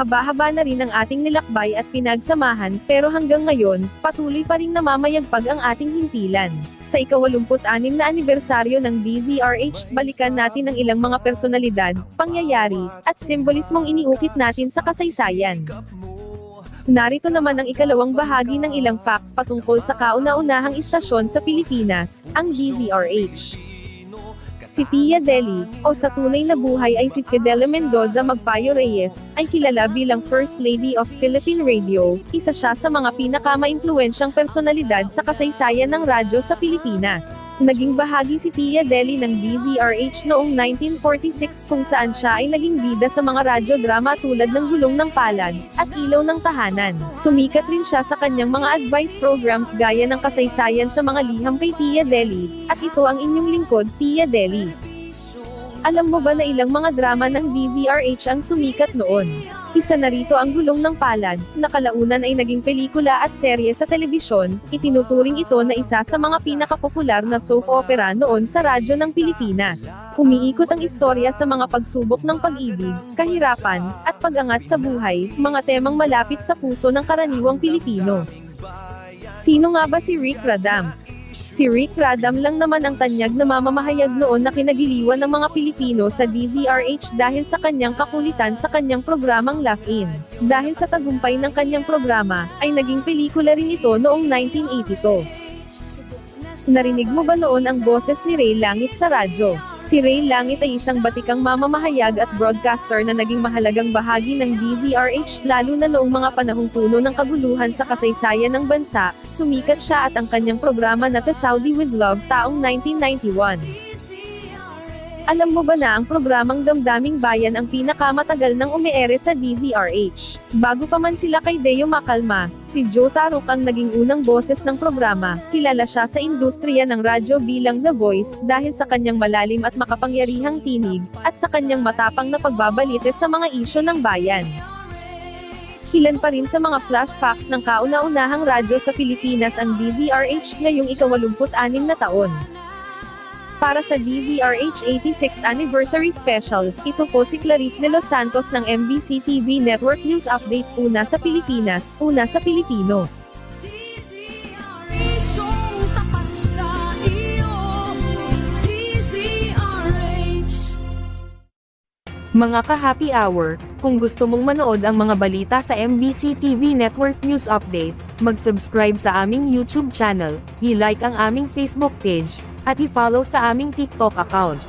Mahaba-haba na rin ang ating nilakbay at pinagsamahan, pero hanggang ngayon, patuloy pa ring namamayagpag ang ating himpilan. Sa ika-86 na anibersaryo ng DZRH, balikan natin ang ilang mga personalidad, pangyayari, at simbolismong iniukit natin sa kasaysayan. Narito naman ang ikalawang bahagi ng ilang facts patungkol sa kauna-unahang istasyon sa Pilipinas, ang DZRH. Si Tia Deli, o sa tunay na buhay ay si Fidelia Mendoza Magpayo Reyes, ay kilala bilang First Lady of Philippine Radio, isa siya sa mga pinakamaimpluwensyang personalidad sa kasaysayan ng radyo sa Pilipinas. Naging bahagi si Tia Deli ng DZRH noong 1946 kung saan siya ay naging bida sa mga radyo-drama tulad ng Gulong ng Palad, at Ilaw ng Tahanan. Sumikat rin siya sa kanyang mga advice programs gaya ng Kasaysayan sa Mga Liham kay Tia Deli, at Ito ang Inyong Lingkod, Tia Deli. Alam mo ba na ilang mga drama ng DZRH ang sumikat noon? Isa na rito ang Gulong ng Palad, na kalaunan ay naging pelikula at serye sa telebisyon. Itinuturing ito na isa sa mga pinakapopular na soap opera noon sa radyo ng Pilipinas. Umiikot ang istorya sa mga pagsubok ng pag-ibig, kahirapan, at pag-angat sa buhay, mga temang malapit sa puso ng karaniwang Pilipino. Sino nga ba si Rick Radam? Si Rick Radam lang naman ang tanyag na mamamahayag noon na kinagiliwan ng mga Pilipino sa DZRH dahil sa kanyang kakulitan sa kanyang programang Laugh-In. Dahil sa tagumpay ng kanyang programa, ay naging pelikula rin ito noong 1982. Narinig mo ba noon ang boses ni Ray Langit sa radyo? Si Ray Langit ay isang batikang mamamahayag at broadcaster na naging mahalagang bahagi ng DZRH, lalo na noong mga panahong puno ng kaguluhan sa kasaysayan ng bansa. Sumikat siya at ang kanyang programa na The Saudi with Love taong 1991. Alam mo ba na ang programang Damdaming Bayan ang pinakamatagal nang umeere sa DZRH? Bago pa man sila kay Deo Macalma, si Joe Taruk ang naging unang boses ng programa. Kilala siya sa industriya ng radyo bilang The Voice, dahil sa kanyang malalim at makapangyarihang tinig, at sa kanyang matapang na pagbabalite sa mga isyu ng bayan. Ilan pa rin sa mga flash facts ng kauna-unahang radyo sa Pilipinas ang DZRH ngayong ika-86 na taon. Para sa DZRH 86th Anniversary Special, ito po si Clarice de los Santos ng MBC TV Network News Update. Una sa Pilipinas, una sa Pilipino. Mga ka-happy hour, kung gusto mong manood ang mga balita sa MBC TV Network News Update, mag-subscribe sa aming YouTube channel, i-like ang aming Facebook page, at i-follow sa aming TikTok account.